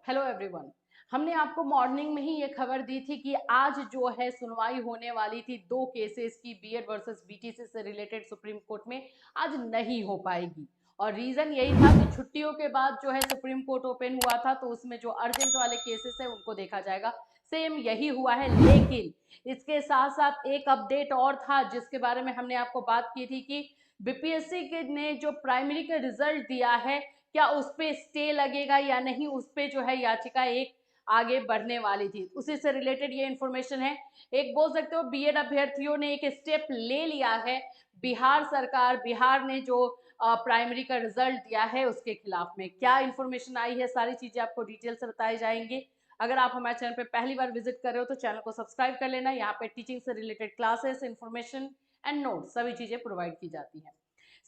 Hello everyone. हमने आपको morning में ही ये खबर दी थी कि आज जो है सुनवाई होने वाली थी दो केसेस की बीएड वर्सेस बीटीसी से रिलेटेड सुप्रीम कोर्ट में, आज नहीं हो पाएगी। और रीजन यही था कि छुट्टियों के बाद जो है सुप्रीम कोर्ट ओपन हुआ था, तो उसमें जो अर्जेंट वाले केसेस है उनको देखा जाएगा। सेम यही हुआ है, लेकिन इसके साथ साथ एक अपडेट और था जिसके बारे में हमने आपको बात की थी कि बीपीएससी के ने जो प्राइमरी का रिजल्ट दिया है, क्या उस पे स्टे लगेगा या नहीं, उस पे जो है याचिका एक आगे बढ़ने वाली थी। उसी से रिलेटेड ये इन्फॉर्मेशन है। एक बोल सकते हो बीएड अभ्यर्थियों ने एक स्टेप ले लिया है। बिहार सरकार, बिहार ने जो प्राइमरी का रिजल्ट दिया है उसके खिलाफ में क्या इन्फॉर्मेशन आई है, सारी चीजें आपको डिटेल से बताई जाएंगी। अगर आप हमारे चैनल पे पहली बार विजिट कर रहे हो तो चैनल को सब्सक्राइब कर लेना। यहाँ पे टीचिंग से related classes, information and note सभी चीजें प्रोवाइड की जाती हैं।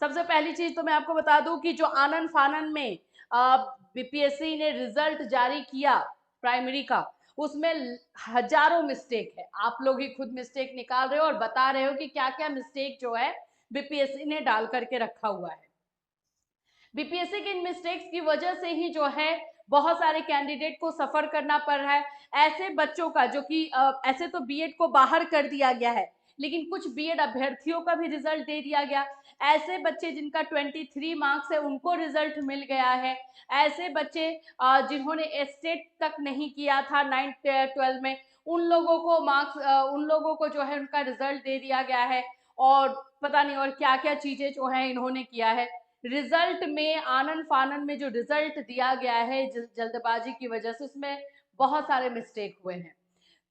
सबसे पहली चीज तो मैं आपको बता दूं कि जो आनन फानन में बीपीएससी ने रिजल्ट जारी किया प्राइमरी का, उसमें हजारों मिस्टेक है। आप लोग ही खुद मिस्टेक निकाल रहे हो और बता रहे हो कि क्या क्या मिस्टेक जो है बीपीएससी ने डाल करके रखा हुआ है। बीपीएससी के इन मिस्टेक्स की वजह से ही जो है बहुत सारे कैंडिडेट को सफर करना पड़ रहा है। ऐसे बच्चों का जो कि ऐसे तो बीएड को बाहर कर दिया गया है, लेकिन कुछ बीएड अभ्यर्थियों का भी रिजल्ट दे दिया गया। ऐसे बच्चे जिनका 23 मार्क्स है उनको रिजल्ट मिल गया है। ऐसे बच्चे जिन्होंने स्टेट तक नहीं किया था 9th-12 में, उन लोगों को मार्क्स, उन लोगों को जो है उनका रिजल्ट दे दिया गया है। और पता नहीं और क्या क्या चीजें जो है इन्होंने किया है। रिजल्ट में आनन फानन में जो रिजल्ट दिया गया है जल्दबाजी की वजह से, उसमें बहुत सारे मिस्टेक हुए हैं।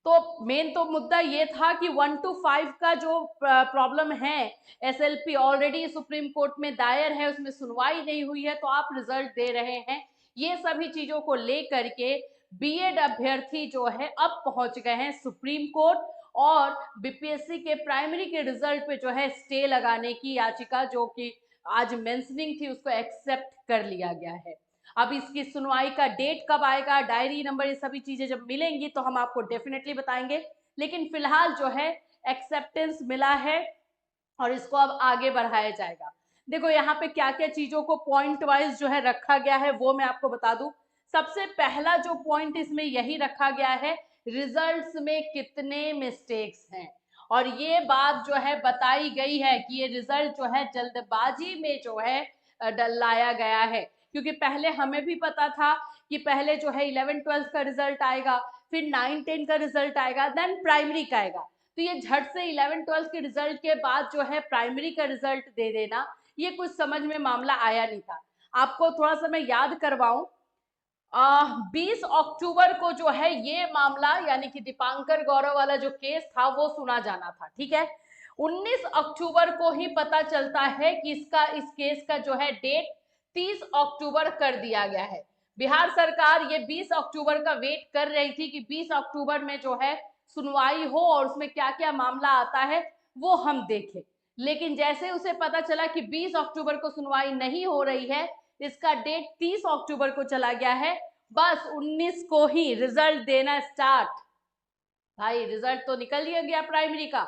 तो मेन तो मुद्दा ये था कि 1 to 5 का जो प्रॉब्लम है, एसएलपी ऑलरेडी सुप्रीम कोर्ट में दायर है, उसमें सुनवाई नहीं हुई है, तो आप रिजल्ट दे रहे हैं। ये सभी चीजों को लेकर के बीएड अभ्यर्थी जो है अब पहुंच गए हैं सुप्रीम कोर्ट, और बीपीएससी के प्राइमरी के रिजल्ट पे जो है स्टे लगाने की याचिका जो कि आज मेंशनिंग थी उसको एक्सेप्ट कर लिया गया है। अब इसकी सुनवाई का डेट कब आएगा, डायरी नंबर, ये सभी चीजें जब मिलेंगी तो हम आपको डेफिनेटली बताएंगे। लेकिन फिलहाल जो है एक्सेप्टेंस मिला है और इसको अब आगे बढ़ाया जाएगा। देखो यहाँ पे क्या क्या चीजों को पॉइंट वाइज जो है रखा गया है वो मैं आपको बता दूं। सबसे पहला जो पॉइंट इसमें यही रखा गया है, रिजल्ट्स में कितने मिस्टेक्स हैं। और ये बात जो है बताई गई है कि ये रिजल्ट जो है जल्दबाजी में जो है लाया गया है। क्योंकि पहले हमें भी पता था कि पहले जो है 11th-12th का रिजल्ट आएगा, फिर 9th-10th का रिजल्ट आएगा, देन प्राइमरी का आएगा। तो ये झट से 11th-12th के रिजल्ट के बाद जो है प्राइमरी का रिजल्ट दे देना, ये कुछ समझ में मामला आया नहीं था। आपको थोड़ा सा मैं याद करवाऊं, 20 अक्टूबर को जो है ये मामला यानी कि दीपांकर गौरव वाला जो केस था वो सुना जाना था, ठीक है। 19 अक्टूबर को ही पता चलता है कि इस केस का जो है डेट 30 अक्टूबर कर दिया गया है। बिहार सरकार ये 20 अक्टूबर का वेट कर रही थी कि 20 अक्टूबर में जो है सुनवाई हो और उसमें क्या क्या मामला आता है वो हम देखें। लेकिन जैसे उसे पता चला कि 20 अक्टूबर को सुनवाई नहीं हो रही है, इसका डेट 30 अक्टूबर को चला गया है, बस 19 को ही रिजल्ट देना स्टार्ट। भाई रिजल्ट तो निकल ही गया प्राइमरी का,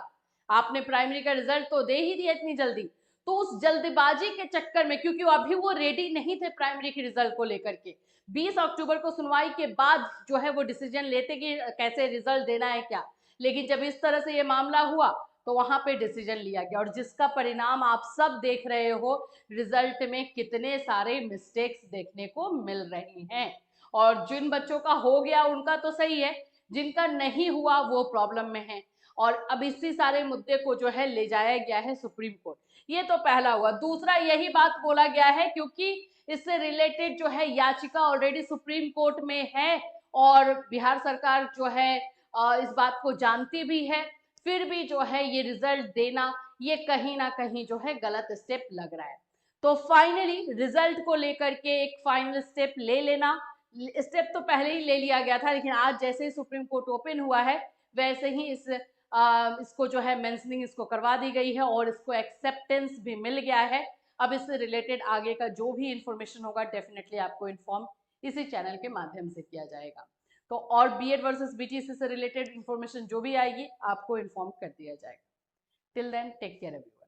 आपने प्राइमरी का रिजल्ट तो दे ही दिया इतनी जल्दी। तो उस जल्दबाजी के चक्कर में, क्योंकि अभी वो रेडी नहीं थे प्राइमरी के रिजल्ट को लेकर के, 20 अक्टूबर को सुनवाई के बाद जो है वो डिसीजन लेते कि कैसे रिजल्ट देना है क्या। लेकिन जब इस तरह से ये मामला हुआ तो वहां पे डिसीजन लिया गया, और जिसका परिणाम आप सब देख रहे हो, रिजल्ट में कितने सारे मिस्टेक्स देखने को मिल रही हैं। और जिन बच्चों का हो गया उनका तो सही है, जिनका नहीं हुआ वो प्रॉब्लम में है। और अब इसी सारे मुद्दे को जो है ले जाया गया है सुप्रीम कोर्ट। ये तो पहला हुआ। दूसरा, यही बात बोला गया है क्योंकि इससे रिलेटेड जो है याचिका ऑलरेडी सुप्रीम कोर्ट में है, और बिहार सरकार जो है इस बात को जानती भी है, फिर भी जो है ये रिजल्ट देना, ये कहीं ना कहीं जो है गलत स्टेप लग रहा है। तो फाइनली रिजल्ट को लेकर के एक फाइनल स्टेप ले लेना, स्टेप तो पहले ही ले लिया गया था, लेकिन आज जैसे ही सुप्रीम कोर्ट ओपन हुआ है वैसे ही इसको जो है मेंशनिंग इसको करवा दी गई है और इसको एक्सेप्टेंस भी मिल गया है। अब इससे रिलेटेड आगे का जो भी इंफॉर्मेशन होगा डेफिनेटली आपको इन्फॉर्म इसी चैनल के माध्यम से किया जाएगा। तो और बीएड वर्सेस बीटीसी से रिलेटेड इंफॉर्मेशन जो भी आएगी आपको इन्फॉर्म कर दिया जाएगा। Till then take care everyone.